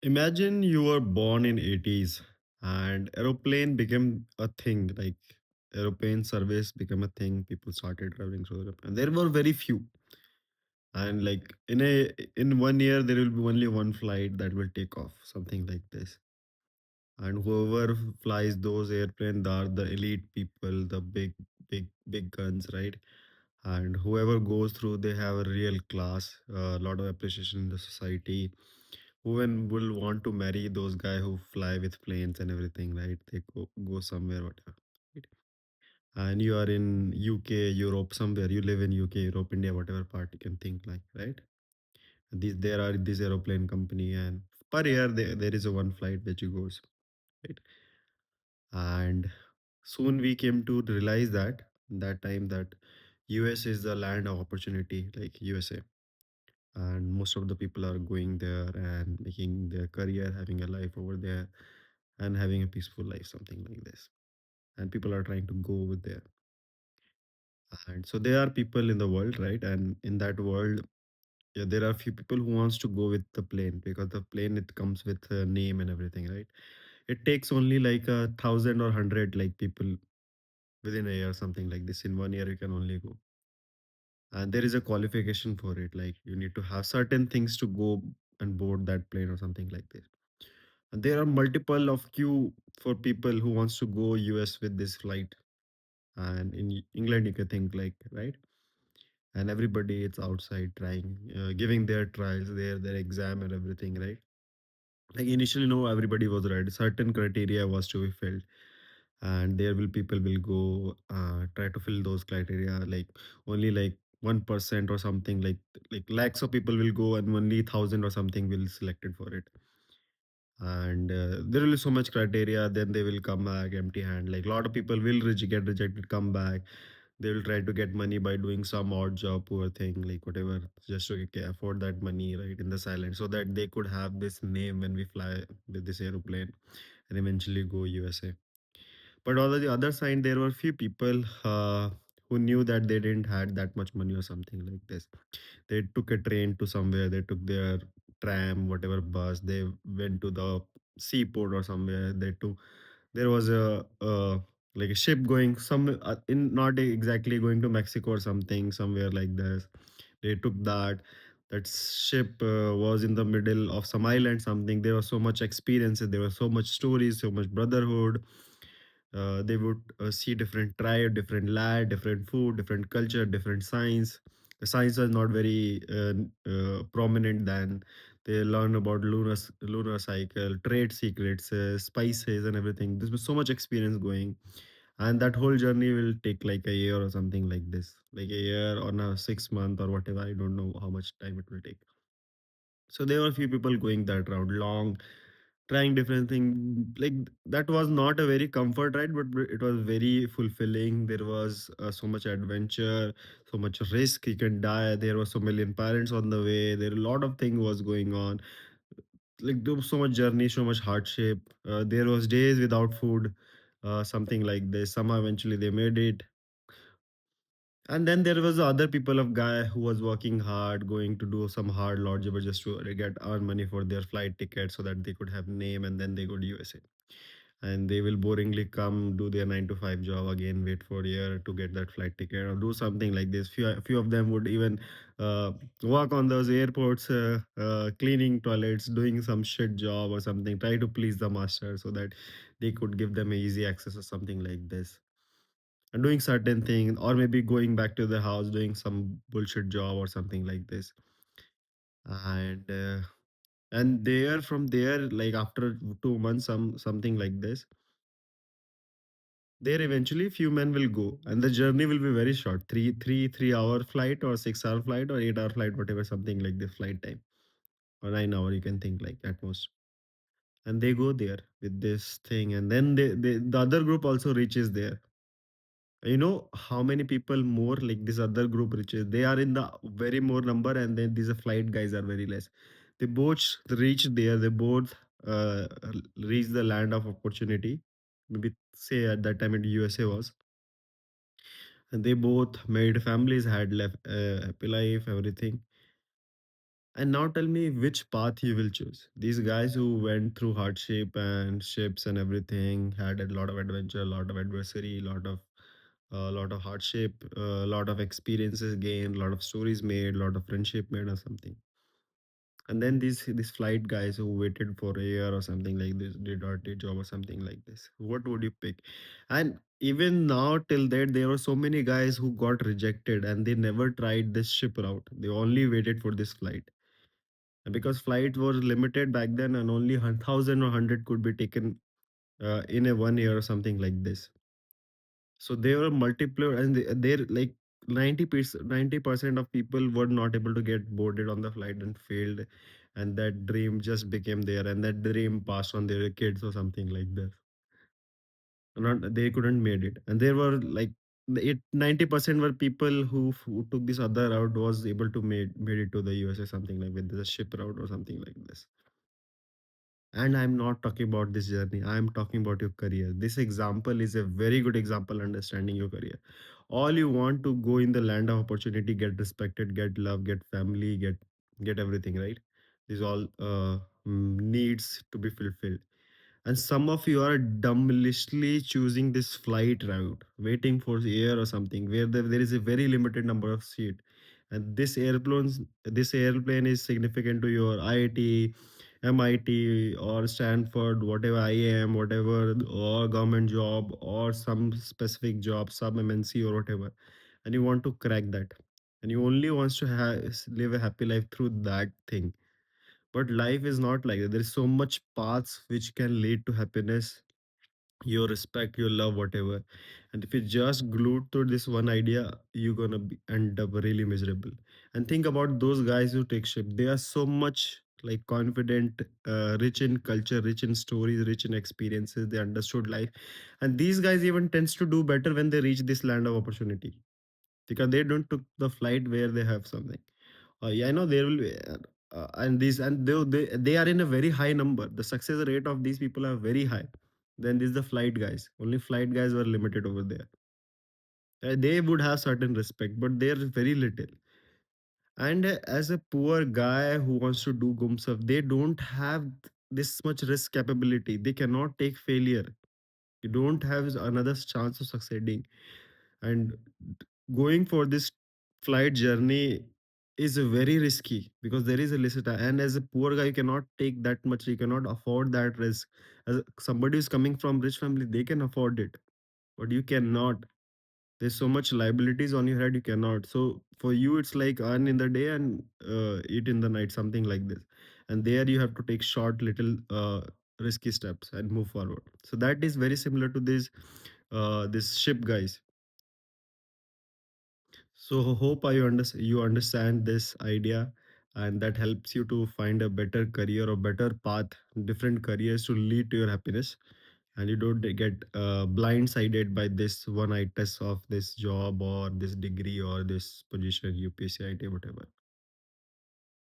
Imagine you were born in 80s and aeroplane became a thing, like aeroplane service became a thing. People started traveling through the and there were very few. And like in 1 year there will be only one flight that will take off, something like this. And whoever flies those airplanes are the elite people, the big guns, right? And whoever goes through, they have a real class, a lot of appreciation in the society. Women will want to marry those guys who fly with planes and everything, right? They go somewhere, whatever, right? And you are in UK, Europe, somewhere you live in UK, Europe, India, whatever part you can think, like, right? These there are this aeroplane company, and per year there is a one flight which goes, right? And soon we came to realize that time that US is the land of opportunity, like USA. And most of the people are going there and making their career, having a life over there, and having a peaceful life, something like this. And people are trying to go with there. And so there are people in the world, right? And in that world, yeah, there are few people who wants to go with the plane, because the plane, it comes with a name and everything, right? It takes only like 1,000 or 100 like people within a year, something like this. In 1 year you can only go, and there is a qualification for it, like you need to have certain things to go and board that plane or something like this. And there are multiple of queue for people who wants to go US with this flight. And in England you can think, like, right? And everybody is outside trying, giving their trials, their exam and everything, right? Like initially, no, everybody was right, certain criteria was to be filled, and there will people will go try to fill those criteria, like only like 1% or something, like lakhs of people will go and only 1,000 or something will selected for it. And there will be so much criteria, then they will come back empty hand, like a lot of people will get rejected, come back. They will try to get money by doing some odd job, poor thing, like whatever, just to afford that money, right, in the silence, so that they could have this name when we fly with this aeroplane and eventually go USA. But on the other side, there were few people who knew that they didn't had that much money or something like this. They took a train to somewhere, they took their tram, whatever bus, they went to the seaport or somewhere. They took, there was a ship going some in, not exactly going to Mexico or something, somewhere like this. They took that ship was in the middle of some island, something. There was so much experiences, there was so much stories, so much brotherhood. They would see different tribe, different land, different food, different culture, different science. The science was not very prominent then. They learn about lunar cycle, trade secrets, spices, and everything. This was so much experience going, and that whole journey will take like a year or something like this, like a year or a 6 month or whatever. I don't know how much time it will take. So there were a few people going that route long, trying different things. Like that was not a very comfort ride, but it was very fulfilling. There was so much adventure, so much risk. You can die. There was so million parents on the way. There a lot of thing was going on. Like there was so much journey, so much hardship. There was days without food, something like this. Somehow eventually they made it. And then there was the other people of guy who was working hard, going to do some hard lord job just to get earn money for their flight ticket so that they could have name, and then they go to USA. And they will boringly come do their 9 to 5 job again, wait for a year to get that flight ticket or do something like this. Few of them would even work on those airports, cleaning toilets, doing some shit job or something, try to please the master so that they could give them easy access or something like this, and doing certain things, or maybe going back to the house doing some bullshit job or something like this. And there, from there, like after 2 months, something like this, there eventually few men will go, and the journey will be very short, 3 hour flight or 6 hour flight or 8 hour flight, whatever, something like the flight time, or 9 hour, you can think, like at most. And they go there with this thing, and then the other group also reaches there. You know how many people more, like this other group reaches, they are in the very more number, and then these flight guys are very less. They both reach there, they both reach the land of opportunity, maybe say at that time in USA was. And they both made families, had left happy life, everything. And now tell me which path you will choose. These guys who went through hardship and ships and everything had a lot of adventure, a lot of adversity, lot of hardship, a lot of experiences gained, a lot of stories made, a lot of friendship made, or something. And then these flight guys who waited for a year or something like this, did dirty job or something like this. What would you pick? And even now till that, there were so many guys who got rejected and they never tried this ship route. They only waited for this flight. And because flights were limited back then, and only 1,000 or 100 could be taken in a 1 year or something like this. So there were multiple, and they're like 90% of people were not able to get boarded on the flight and failed, and that dream just became there, and that dream passed on their kids or something like that. Not, they couldn't made it, and there were like 90% were people who took this other route was able to made it to the USA, something like with the ship route or something like this. And I'm not talking about this journey. I'm talking about your career. This example is a very good example understanding your career. All you want to go in the land of opportunity, get respected, get love, get family, get everything, right? These all needs to be fulfilled. And some of you are dumbishly choosing this flight route, waiting for the air or something, where there is a very limited number of seat. And this airplane is significant to your IIT, MIT, or Stanford, whatever IIM, whatever, or government job, or some specific job, some MNC or whatever. And you want to crack that. And you only wants to live a happy life through that thing. But life is not like that. There is so much paths which can lead to happiness, your respect, your love, whatever. And if you just glued to this one idea, you're gonna end up really miserable. And think about those guys who take shape. They are so much like confident, rich in culture, rich in stories, rich in experiences. They understood life, and these guys even tends to do better when they reach this land of opportunity because they don't took the flight where they have something. Yeah, I know there will be, and these and they are in a very high number. The success rate of these people are very high. Then there's the flight guys. Only flight guys were limited over there. They would have certain respect, but they're very little. And as a poor guy who wants to do gumsaf, they don't have this much risk capability. They cannot take failure. You don't have another chance of succeeding. And going for this flight journey is very risky because there is a limit, and as a poor guy you cannot take that much, you cannot afford that risk. As somebody who's coming from rich family, they can afford it, but you cannot. There's so much liabilities on your head, you cannot. So for you it's like earn in the day and eat in the night, something like this. And there you have to take short little risky steps and move forward. So that is very similar to this ship guys. So hope you understand this idea, and that helps you to find a better career or better path, different careers to lead to your happiness, and you don't get blindsided by this one eye test of this job or this degree or this position, UPSC, IT, whatever.